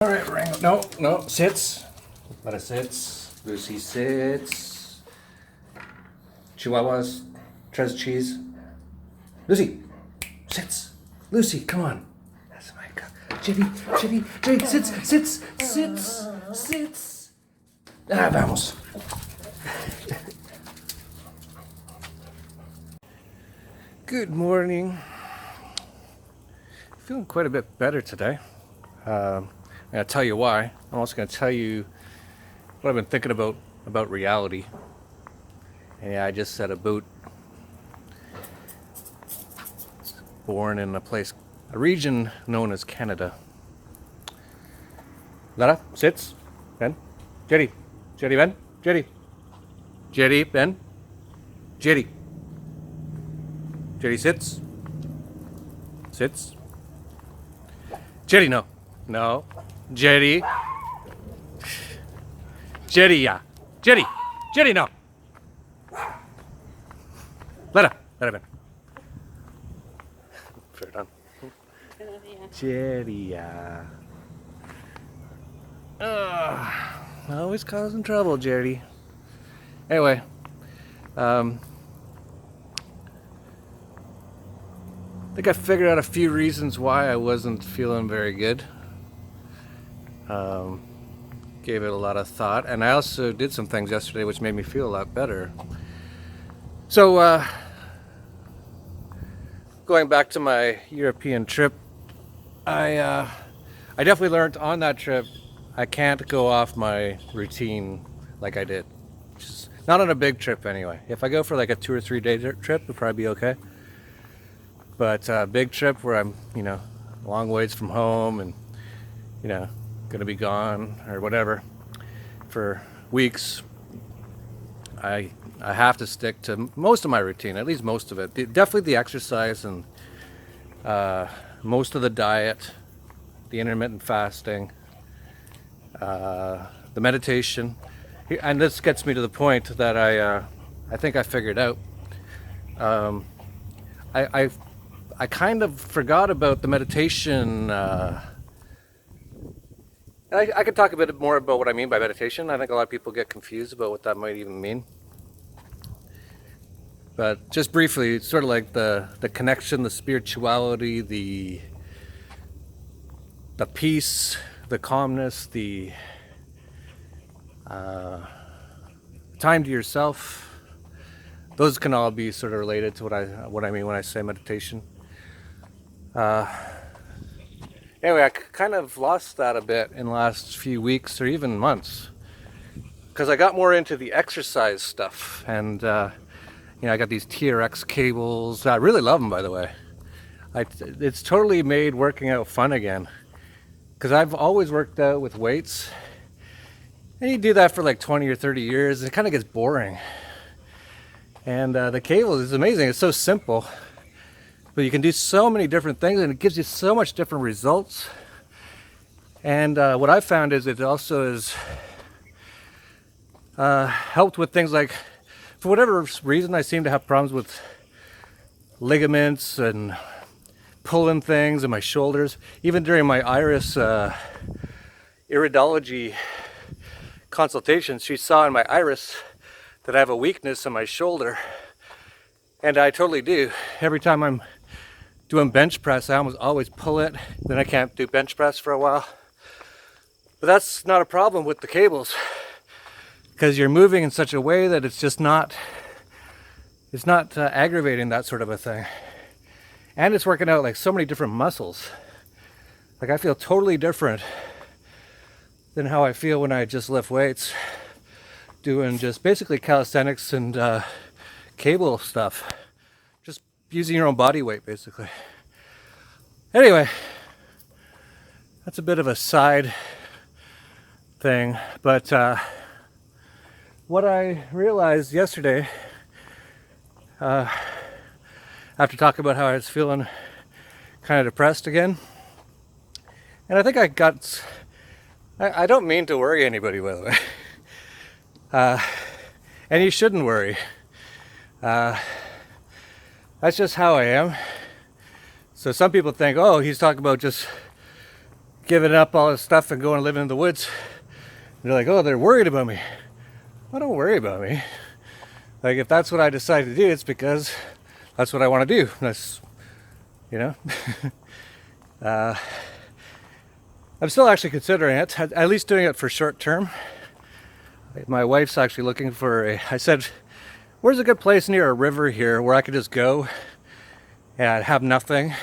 All right, Rango. No, no, sits. Let it sits. Lucy sits. Chihuahuas. Tres cheese. Lucy, sits. Lucy, come on. That's my God. Jetty, sits. Ah, vamos. Good morning. Feeling quite a bit better today. I'm going to tell you why. I'm also going to tell you what I've been thinking about reality. And yeah, I just said about born in a region known as Canada. Lara, sits, Ben, Jetty, Ben, Jetty, Ben, Jetty sits, Jetty, no, Jetty, yeah, Jetty, no. Let her, Ben. Fair done. Jetty, yeah. Always causing trouble, Jetty. Anyway, I think I figured out a few reasons why I wasn't feeling very good. Gave it a lot of thought, and I also did some things yesterday which made me feel a lot better. So, going back to my European trip, I definitely learned on that trip I can't go off my routine like I did. Just not on a big trip anyway. If I go for like a 2 or 3 day trip, it'll probably be okay. But a big trip where I'm, long ways from home and, gonna be gone or whatever for weeks, I have to stick to most of my routine, at least most of it. Definitely the exercise and most of the diet, the intermittent fasting, the meditation. And this gets me to the point that I think I figured out. I kind of forgot about the meditation. I could talk a bit more about what I mean by meditation. I think a lot of people get confused about what that might even mean. But just briefly, it's sort of like the connection, the spirituality, the peace, the calmness, the time to yourself. Those can all be sort of related to what I mean when I say meditation. Anyway, I kind of lost that a bit in the last few weeks or even months because I got more into the exercise stuff, and I got these TRX cables. I really love them, by the way. It's totally made working out fun again, because I've always worked out with weights, and you do that for like 20 or 30 years, and it kind of gets boring. And the cable is amazing. It's so simple. But you can do so many different things, and it gives you so much different results. And what I've found is it also has helped with things like, for whatever reason, I seem to have problems with ligaments and pulling things in my shoulders. Even during my iris iridology consultation, she saw in my iris that I have a weakness in my shoulder. And I totally do. Every time I'm doing bench press, I almost always pull it. Then I can't do bench press for a while. But that's not a problem with the cables, because you're moving in such a way that it's not aggravating that sort of a thing. And it's working out like so many different muscles. Like I feel totally different than how I feel when I just lift weights, doing just basically calisthenics and cable stuff. Just using your own body weight, basically. Anyway, that's a bit of a side thing, but what I realized yesterday, after talking about how I was feeling kind of depressed again, and I think I don't mean to worry anybody, by the way, and you shouldn't worry. That's just how I am. So some people think, oh, he's talking about just giving up all this stuff and going and living in the woods. And they're like, oh, they're worried about me. Well, don't worry about me. Like, if that's what I decide to do, it's because that's what I want to do. That's, you know. I'm still actually considering it, at least doing it for short term. My wife's actually looking for I said, where's a good place near a river here where I could just go and have nothing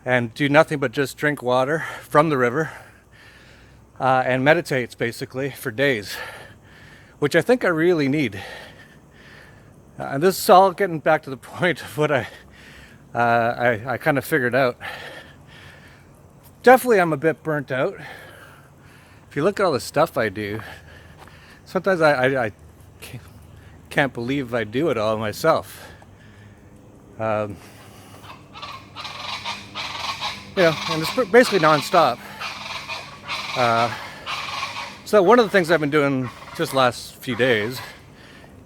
and do nothing but just drink water from the river and meditate basically for days, which I think I really need. And this is all getting back to the point of what I kind of figured out. Definitely I'm a bit burnt out. If you look at all the stuff I do, sometimes I can't believe I do it all myself. You know, and it's basically non-stop. So one of the things I've been doing just the last few days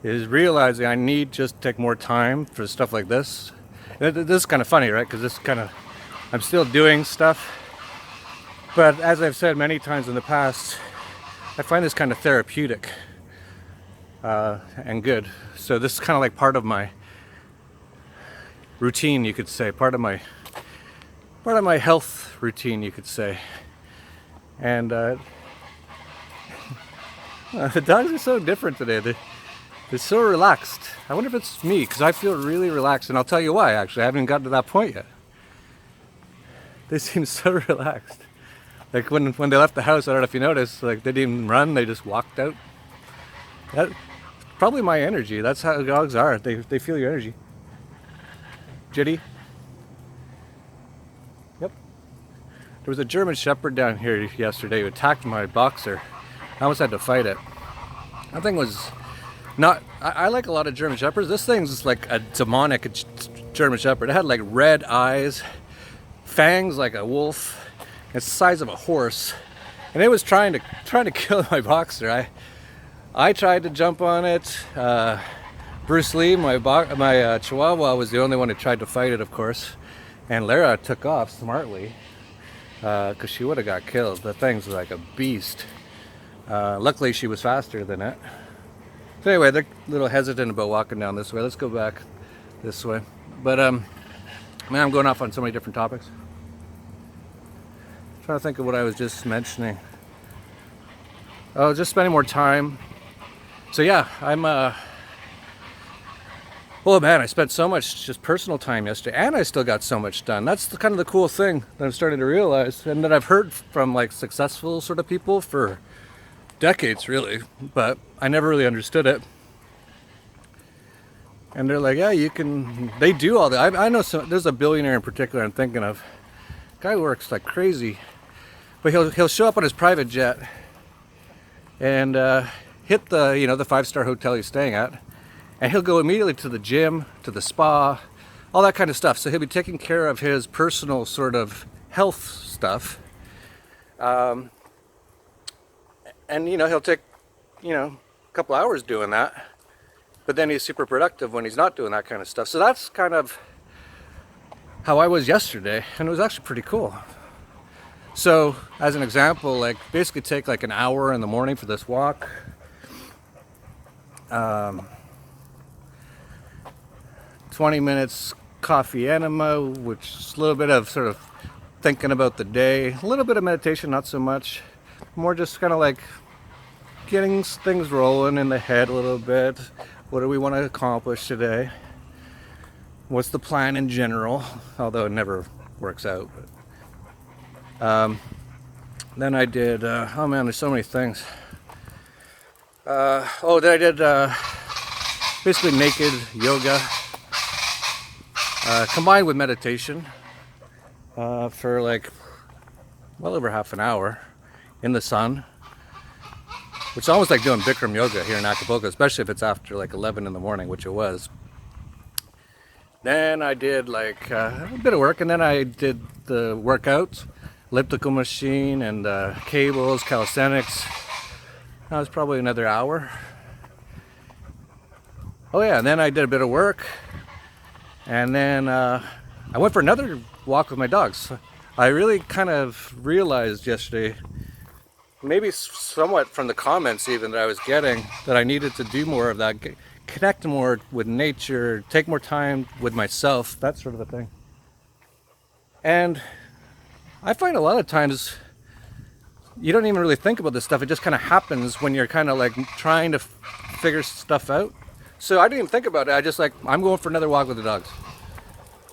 is realizing I need just to take more time for stuff like this. This is kind of funny, right? Because this kind of, I'm still doing stuff. But as I've said many times in the past, I find this kind of therapeutic and good. So this is kind of like part of my routine, you could say, part of my health routine, you could say. And the dogs are so different today. They're so relaxed. I wonder if it's me, because I feel really relaxed, and I'll tell you why. Actually, I haven't gotten to that point yet. They seem so relaxed. Like when they left the house, I don't know if you noticed, like they didn't even run, they just walked out. That's probably my energy. That's how dogs are. They feel your energy. Jitty. Yep. There was a German Shepherd down here yesterday who attacked my boxer. I almost had to fight it. That thing was not... I like a lot of German Shepherds. This thing's like a demonic German Shepherd. It had like red eyes, fangs like a wolf. It's the size of a horse, and it was trying to kill my boxer. I tried to jump on it. Bruce Lee, my Chihuahua, was the only one who tried to fight it, of course, and Lara took off smartly because she would have got killed. The thing's like a beast. Luckily, she was faster than it. So anyway, they're a little hesitant about walking down this way. Let's go back this way. But man, I'm going off on so many different topics. Trying to think of what I was just mentioning. Oh, just spending more time. So yeah, I'm oh man, I spent so much just personal time yesterday, and I still got so much done. That's kind of the cool thing that I'm starting to realize, and that I've heard from like successful sort of people for decades really, but I never really understood it. And they're like, yeah, they do all that. I know there's a billionaire in particular I'm thinking of. Guy works like crazy, but he'll show up on his private jet and hit the the 5-star hotel he's staying at, and he'll go immediately to the gym, to the spa, all that kind of stuff. So he'll be taking care of his personal sort of health stuff, and he'll take a couple hours doing that, but then he's super productive when he's not doing that kind of stuff. So that's kind of how I was yesterday, and it was actually pretty cool. So as an example, like basically take like an hour in the morning for this walk, 20 minutes coffee enema, which is a little bit of sort of thinking about the day, a little bit of meditation, not so much, more just kind of like getting things rolling in the head a little bit. What do we want to accomplish today? What's the plan in general? Although it never works out. But, then I did, oh man, there's so many things. Then I did basically naked yoga combined with meditation for like well over half an hour in the sun. Which is almost like doing Bikram yoga here in Acapulco, especially if it's after like 11 in the morning, which it was. Then I did like a bit of work, and then I did the workouts, elliptical machine and cables, calisthenics. That was probably another hour. Oh yeah, and then I did a bit of work, and then I went for another walk with my dogs. I really kind of realized yesterday, maybe somewhat from the comments even that I was getting, that I needed to do more of that, connect more with nature, take more time with myself, that sort of a thing. And I find a lot of times you don't even really think about this stuff. It just kind of happens when you're kind of like trying to figure stuff out. So I didn't even think about it. I just like, I'm going for another walk with the dogs.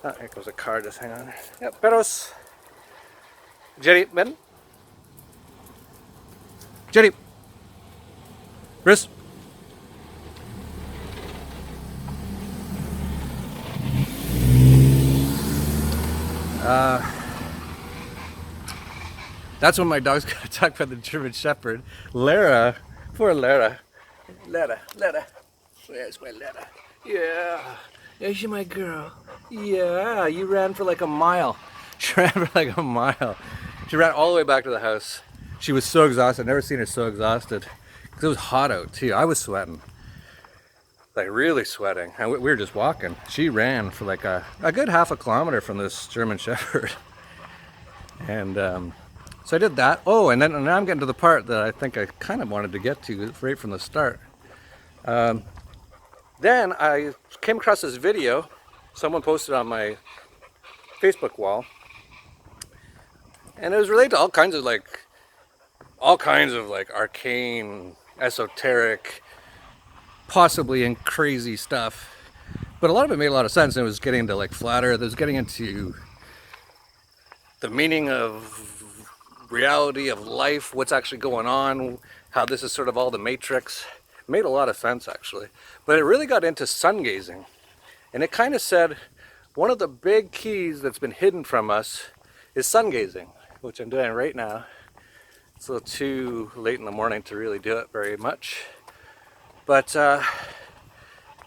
Oh, here goes a car, just hang on. Yep, perros. Jerry, ven. Jerry. Chris. That's when my dogs got attacked by the German Shepherd. Lara, poor Lara. Lara. Where's my Lara? Yeah, there's my girl. Yeah, you ran for like a mile. She ran for like a mile. She ran all the way back to the house. She was so exhausted. I've never seen her so exhausted. Because it was hot out too. I was sweating. Like really sweating. And we were just walking. She ran for like a good half a kilometer from this German Shepherd. And so I did that. Oh, and then now I'm getting to the part that I think I kind of wanted to get to right from the start. Then I came across this video someone posted on my Facebook wall, and it was related to all kinds of like arcane, esoteric, possibly and crazy stuff. But a lot of it made a lot of sense, and it was getting into like flat earth. It was getting into the meaning of reality, of life, what's actually going on, how this is sort of all the matrix. It made a lot of sense actually. But it really got into sun gazing. And it kind of said one of the big keys that's been hidden from us is sun gazing, which I'm doing right now. It's a little too late in the morning to really do it very much. But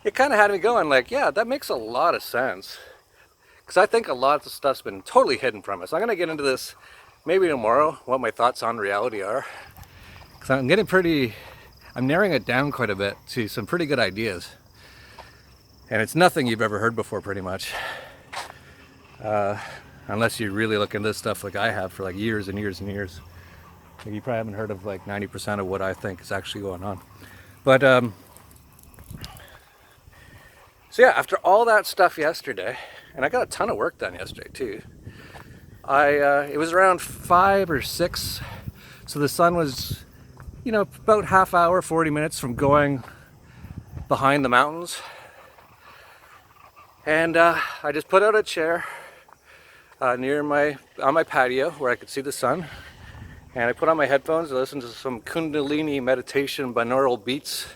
it kind of had me going like, yeah, that makes a lot of sense. Because I think a lot of stuff's been totally hidden from us. I'm going to get into this maybe tomorrow, what my thoughts on reality are. Because I'm narrowing it down quite a bit to some pretty good ideas. And it's nothing you've ever heard before pretty much. Unless you really look into this stuff like I have for like years and years and years. You probably haven't heard of like 90% of what I think is actually going on. But so yeah, after all that stuff yesterday, and I got a ton of work done yesterday too. It was around 5 or 6, so the sun was, about half hour, 40 minutes from going behind the mountains. And I just put out a chair on my patio where I could see the sun, and I put on my headphones to listen to some Kundalini meditation binaural beats,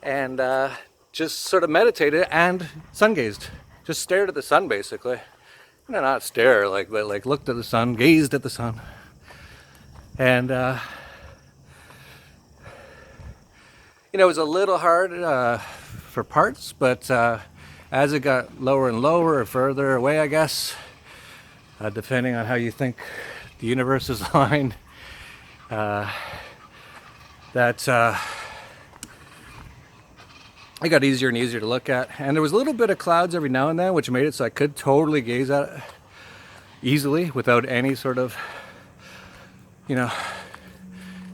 and just sort of meditated and sun gazed. Just stared at the sun basically. Not stare, but looked at the sun, gazed at the sun. And it was a little hard for parts, but as it got lower and lower or further away, I guess, depending on how you think the universe is aligned, it got easier and easier to look at. And there was a little bit of clouds every now and then, which made it so I could totally gaze at it easily without any sort of,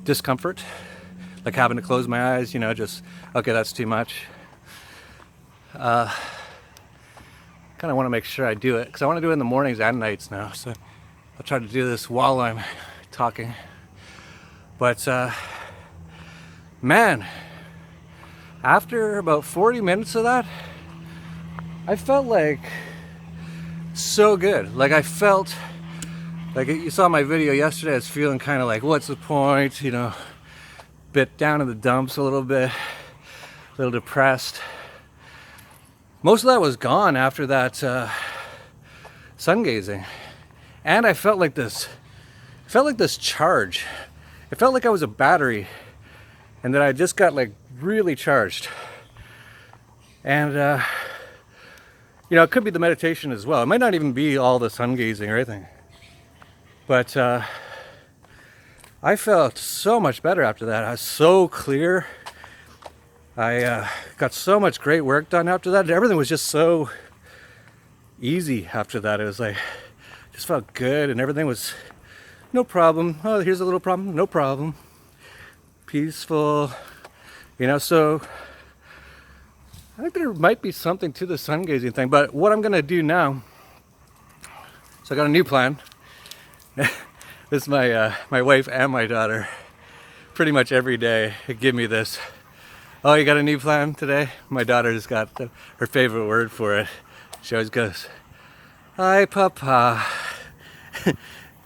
discomfort. Like having to close my eyes, just, okay, that's too much. Kind of want to make sure I do it, because I want to do it in the mornings and nights now. So I'll try to do this while I'm talking. But, man, after about 40 minutes of that, I felt like so good. Like I felt like you saw my video yesterday. I was feeling kind of like, what's the point? Bit down in the dumps a little bit, a little depressed. Most of that was gone after that sun gazing, and I felt like this charge. It felt like I was a battery, and that I just got like really charged. And it could be the meditation as well. It might not even be all the sun gazing or anything, but I felt so much better after that. I was so clear. I got so much great work done after that. Everything was just so easy after that. It was like, just felt good and everything was no problem. Oh, here's a little problem, no problem. Peaceful, so I think there might be something to the sun gazing thing, but what I'm gonna do now, so I got a new plan. This is my wife and my daughter pretty much every day give me this. Oh, you got a new plan today? My daughter's got her favorite word for it. She always goes, "Hi, Papa."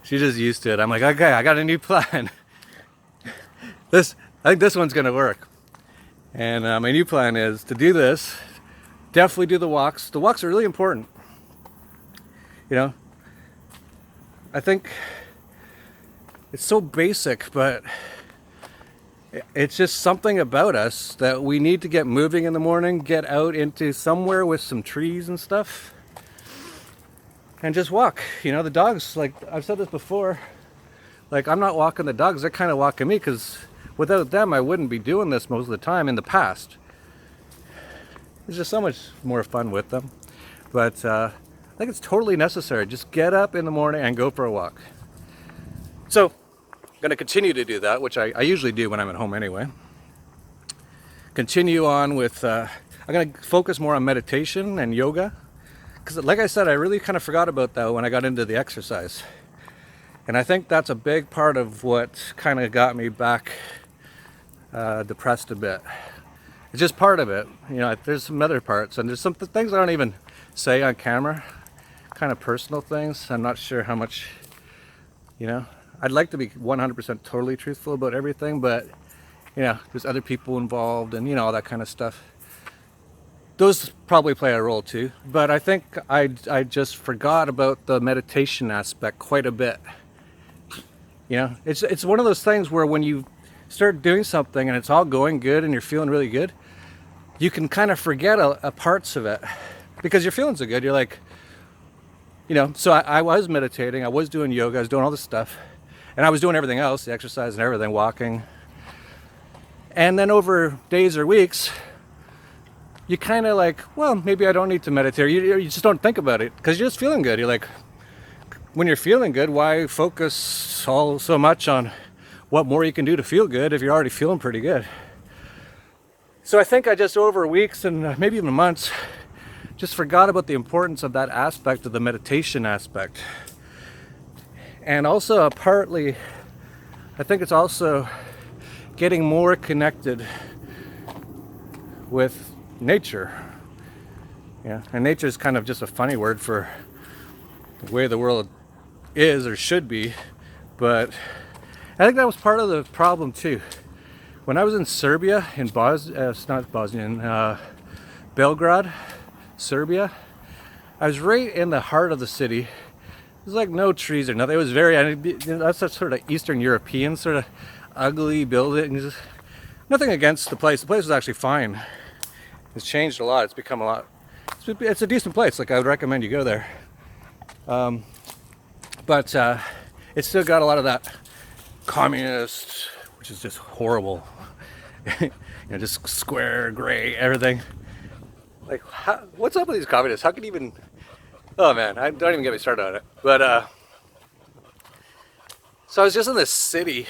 She's just used to it. I'm like, okay, I got a new plan. I think this one's gonna work. And my new plan is to do this. Definitely do the walks. The walks are really important. I think it's so basic, but it's just something about us that we need to get moving in the morning, get out into somewhere with some trees and stuff, and just walk. The dogs, like I've said this before, like I'm not walking the dogs, they're kind of walking me, because without them I wouldn't be doing this most of the time in the past. It's just so much more fun with them. But I think it's totally necessary. Just get up in the morning and go for a walk. So I'm going to continue to do that, which I usually do when I'm at home anyway. Continue on with, I'm going to focus more on meditation and yoga. Because like I said, I really kind of forgot about that when I got into the exercise. And I think that's a big part of what kind of got me back depressed a bit. It's just part of it. There's some other parts, and there's some things I don't even say on camera, kind of personal things. I'm not sure how much, I'd like to be 100% totally truthful about everything, but there's other people involved and all that kind of stuff. Those probably play a role too, but I think I just forgot about the meditation aspect quite a bit. It's one of those things where when you start doing something and it's all going good and you're feeling really good, you can kind of forget a parts of it because you're feeling so good. You're like, so I was meditating, I was doing yoga, I was doing all this stuff, and I was doing everything else, the exercise and everything, walking. And then over days or weeks, you kind of like, well, maybe I don't need to meditate. You just don't think about it because you're just feeling good. You're like, when you're feeling good, why focus so much on what more you can do to feel good if you're already feeling pretty good? So I think I just over weeks and maybe even months just forgot about the importance of that aspect of the meditation aspect. And also partly, I think it's also getting more connected with nature. And nature is kind of just a funny word for the way the world is or should be, but I think that was part of the problem too. When I was in Serbia, in Belgrade, Serbia, I was right in the heart of the city. There's like no trees or nothing. It was that's that sort of Eastern European sort of ugly buildings. Nothing against the place. The place was actually fine. It's changed a lot. It's become a lot. It's a decent place. Like I would recommend you go there. But it's still got a lot of that communist, which is just horrible. Just square, gray, everything. Like, what's up with these communists? How can you even? Oh man, don't even get me started on it. But so I was just in this city.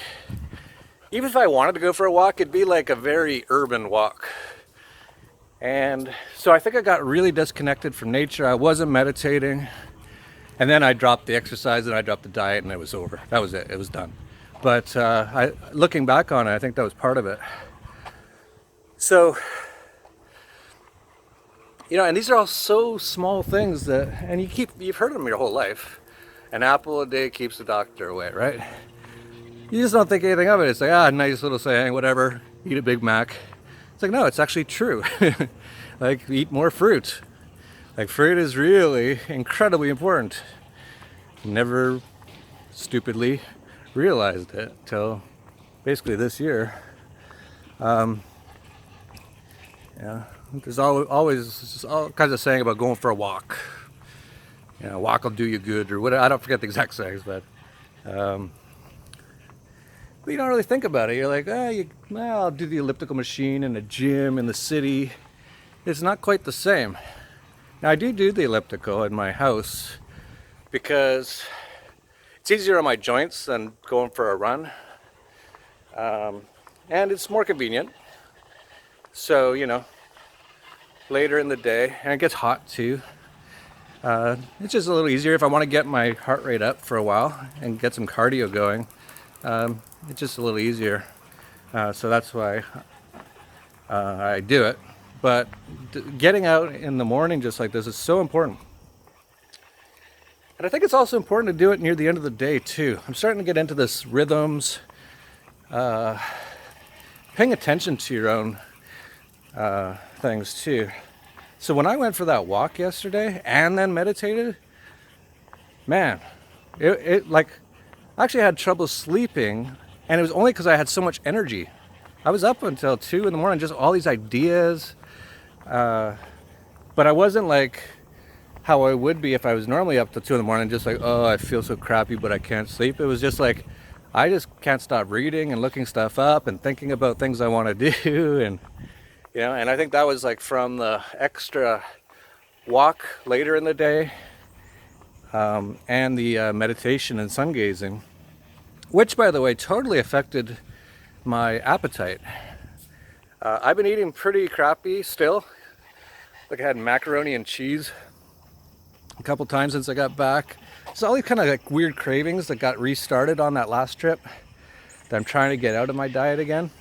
Even if I wanted to go for a walk, it'd be like a very urban walk. And so I think I got really disconnected from nature. I wasn't meditating. And then I dropped the exercise and I dropped the diet and it was over. That was it. It was done. But looking back on it, I think that was part of it. So, and these are all so small things and you've heard them your whole life. An apple a day keeps the doctor away, right? You just don't think anything of it. It's like, nice little saying, whatever, eat a Big Mac. It's like, no, it's actually true. Like, eat more fruit. Like, fruit is really incredibly important. Never stupidly realized it till basically this year. There's always all kinds of saying about going for a walk. Walk will do you good or whatever. I don't forget the exact sayings, but you don't really think about it. You're like, I'll do the elliptical machine in a gym in the city. It's not quite the same. Now I do the elliptical in my house because it's easier on my joints than going for a run. And it's more convenient. So, later in the day, and it gets hot too. It's just a little easier if I want to get my heart rate up for a while and get some cardio going. It's just a little easier. So that's why I do it. But getting out in the morning just like this is so important. And I think it's also important to do it near the end of the day too. I'm starting to get into this rhythms, paying attention to your own things too. So when I went for that walk yesterday and then meditated, man, it like, I actually had trouble sleeping, and it was only because I had so much energy. I was up until 2 in the morning, just all these ideas, but I wasn't like how I would be if I was normally up till 2 in the morning, just like, oh, I feel so crappy, but I can't sleep. It was just like, I just can't stop reading and looking stuff up and thinking about things I want to do, and and I think that was like from the extra walk later in the day, and the meditation and sun gazing, which, by the way, totally affected my appetite. I've been eating pretty crappy still. Like I had macaroni and cheese a couple times since I got back. So all these kind of like weird cravings that got restarted on that last trip that I'm trying to get out of my diet again.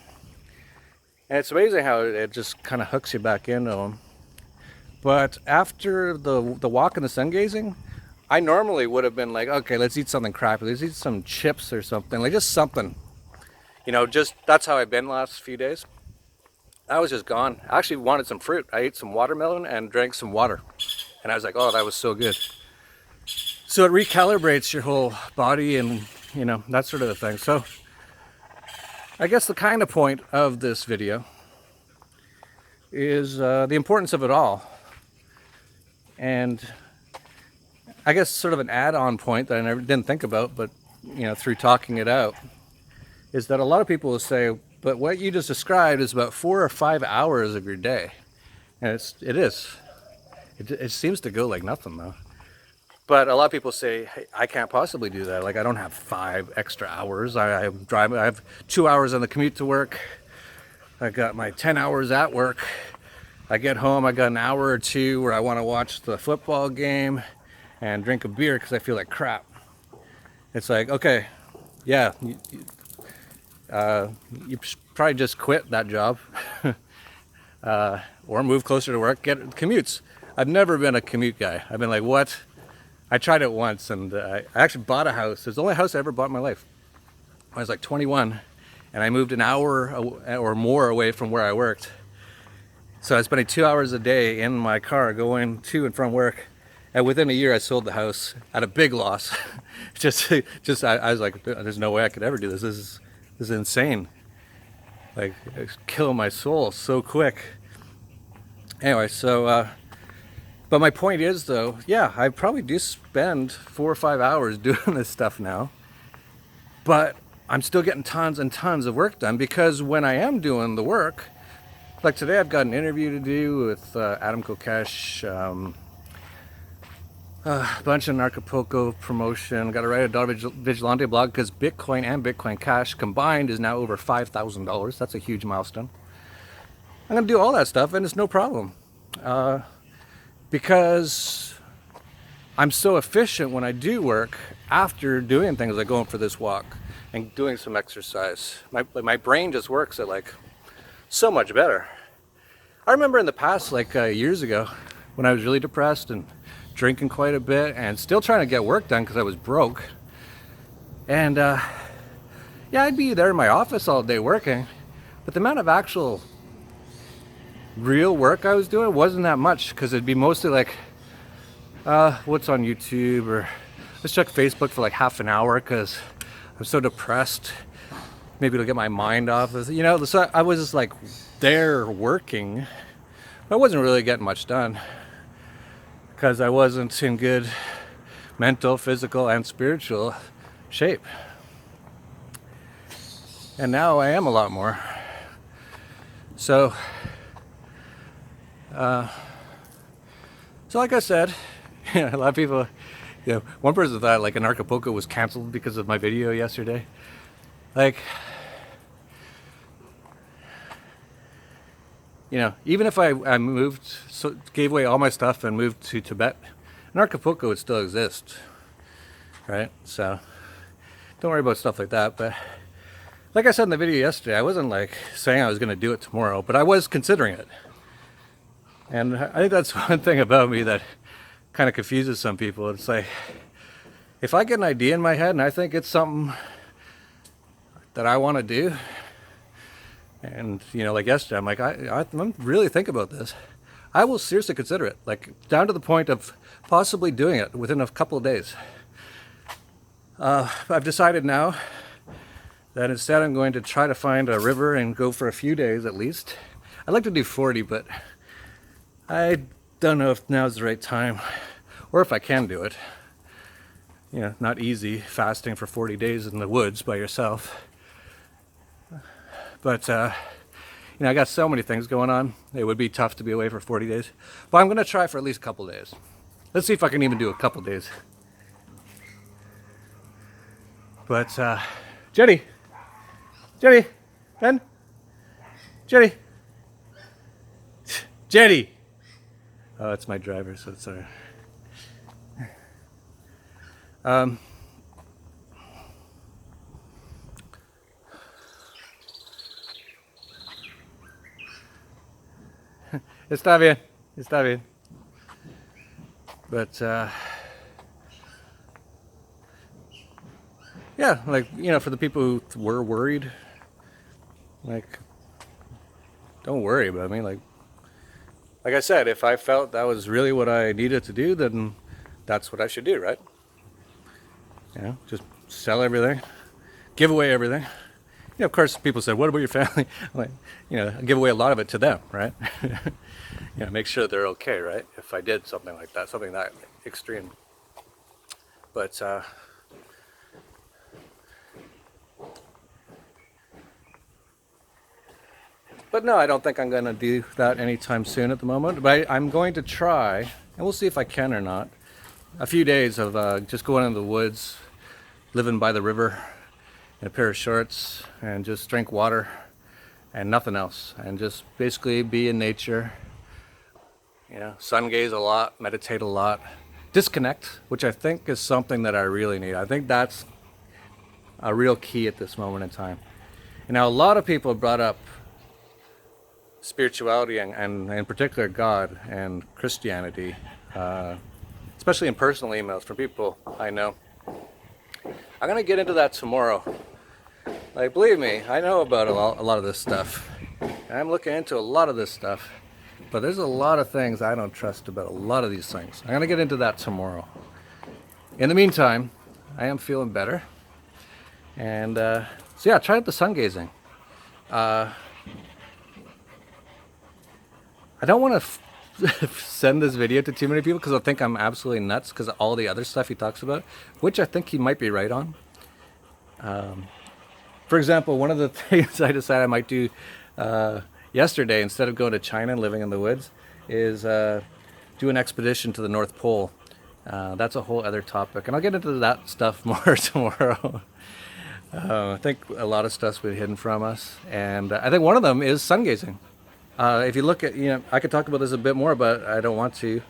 And it's amazing how it just kind of hooks you back into them. But after the walk and the sun gazing, I normally would have been like, okay, let's eat something crappy. Let's eat some chips or something, like just something. Just that's how I've been the last few days. I was just gone. I actually wanted some fruit. I ate some watermelon and drank some water. And I was like, oh, that was so good. So it recalibrates your whole body and, that sort of a thing. So I guess the kind of point of this video is the importance of it all. And I guess sort of an add-on point that I never didn't think about, but through talking it out, is that a lot of people will say, but what you just described is about 4 or 5 hours of your day. And it is. It seems to go like nothing though. But a lot of people say, hey, I can't possibly do that. Like, I don't have 5 extra hours. I have 2 hours on the commute to work. I got my 10 hours at work. I get home, I got an hour or 2 where I want to watch the football game and drink a beer because I feel like crap. It's like, okay, yeah, you probably just quit that job or move closer to work, get commutes. I've never been a commute guy. I've been like, what? I tried it once, and I actually bought a house. It's the only house I ever bought in my life. I was like 21, and I moved an hour or more away from where I worked. So I was spending 2 hours a day in my car going to and from work. And within a year, I sold the house at a big loss. I was like, there's no way I could ever do this. This is insane. Like, it's killing my soul so quick. Anyway, so... But my point is, though, yeah, I probably do spend 4 or 5 hours doing this stuff now. But I'm still getting tons and tons of work done because when I am doing the work, like today I've got an interview to do with Adam Kokesh, a bunch of Narcapulco promotion. Got to write a Dollar Vigilante blog because Bitcoin and Bitcoin Cash combined is now over $5,000. That's a huge milestone. I'm going to do all that stuff and it's no problem. Because I'm so efficient when I do work after doing things like going for this walk and doing some exercise. My brain just works at like so much better. I remember in the past, like years ago, when I was really depressed and drinking quite a bit and still trying to get work done because I was broke. And yeah, I'd be there in my office all day working, but the amount of actual real work I was doing wasn't that much because it'd be mostly like what's on YouTube, or let's check Facebook for like half an hour because I'm so depressed, maybe it'll get my mind off of, so I was just like there working, but I wasn't really getting much done because I wasn't in good mental, physical, and spiritual shape. And now I am a lot more. So So like I said, a lot of people, one person thought like an Acapulco was canceled because of my video yesterday. Like, even if I moved, so gave away all my stuff and moved to Tibet, an Acapulco would still exist, right? So don't worry about stuff like that. But like I said in the video yesterday, I wasn't like saying I was going to do it tomorrow, but I was considering it. And I think that's one thing about me that kind of confuses some people. It's like, if I get an idea in my head and I think it's something that I want to do, and like yesterday, I'm like, I'm really thinking about this. I will seriously consider it, like down to the point of possibly doing it within a couple of days. I've decided now that instead I'm going to try to find a river and go for a few days at least. I'd like to do 40, but I don't know if now's the right time or if I can do it. Not easy fasting for 40 days in the woods by yourself. But, I got so many things going on. It would be tough to be away for 40 days. But I'm going to try for at least a couple days. Let's see if I can even do a couple days. But, Jenny, Ben, Jenny. Oh, it's my driver, so it's alright. Está bien. But, yeah, like, for the people who were worried, like, don't worry about me. Like I said, if I felt that was really what I needed to do, then that's what I should do, right? Just sell everything, give away everything. Of course, people said, what about your family? Like, I give away a lot of it to them, right? Make sure they're okay, right? If I did something like that, something that extreme. But, no, I don't think I'm going to do that anytime soon at the moment. But I'm going to try, and we'll see if I can or not, a few days of just going into the woods, living by the river in a pair of shorts, and just drink water and nothing else. And just basically be in nature, sun gaze a lot, meditate a lot, disconnect, which I think is something that I really need. I think that's a real key at this moment in time. Now, a lot of people brought up spirituality and in particular God and Christianity, especially in personal emails from people I know. I'm going to get into that tomorrow. Like, believe me, I know about a lot of this stuff. I'm looking into a lot of this stuff. But there's a lot of things I don't trust about a lot of these things. I'm going to get into that tomorrow. In the meantime, I am feeling better. And so yeah, try out the sun gazing. I don't want to send this video to too many people because they'll think I'm absolutely nuts because of all the other stuff he talks about, which I think he might be right on. For example, one of the things I decided I might do yesterday, instead of going to China and living in the woods, is do an expedition to the North Pole. That's a whole other topic, and I'll get into that stuff more tomorrow. I think a lot of stuff's been hidden from us, and I think one of them is sun gazing. If you look at, I could talk about this a bit more, but I don't want to.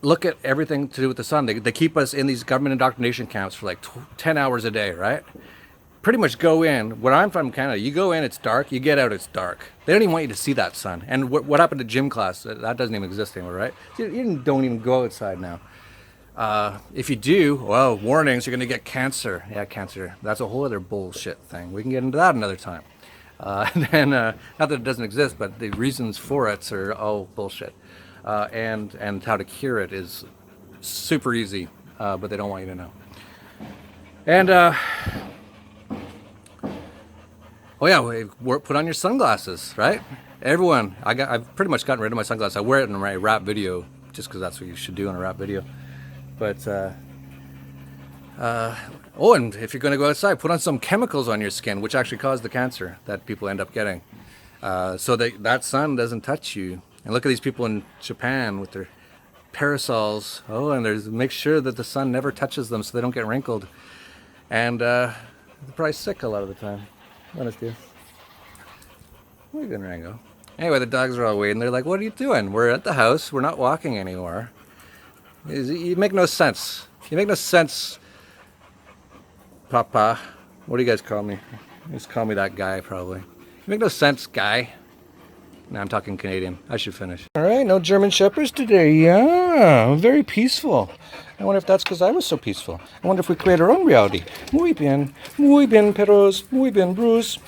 Look at everything to do with the sun. They keep us in these government indoctrination camps for like 10 hours a day, right? Pretty much go in. Where I'm from, Canada, you go in, it's dark. You get out, it's dark. They don't even want you to see that sun. And what happened to gym class? That doesn't even exist anymore, right? You don't even go outside now. If you do, well, warnings, you're going to get cancer. Yeah, cancer. That's a whole other bullshit thing. We can get into that another time. And then, not that it doesn't exist, but the reasons for it are all bullshit. And how to cure it is super easy, but they don't want you to know. And, oh yeah, put on your sunglasses, right? Everyone, I've pretty much gotten rid of my sunglasses. I wear it in my rap video, just because that's what you should do in a rap video. But, oh, and if you're going to go outside, put on some chemicals on your skin, which actually cause the cancer that people end up getting. so that sun doesn't touch you. And look at these people in Japan with their parasols. Oh, and there's make sure that the sun never touches them so they don't get wrinkled. And they're probably sick a lot of the time. Buenos dias. Muy bien, Rango. Anyway, the dogs are all waiting. They're like, what are you doing? We're at the house. We're not walking anymore. You make no sense. You make no sense, Papa. What do you guys call me? You just call me that guy, probably. You make no sense, guy. No, I'm talking Canadian. I should finish. All right, no German Shepherds today. Yeah, very peaceful. I wonder if that's because I was so peaceful. I wonder if we create our own reality. Muy bien, perros, muy bien, Bruce.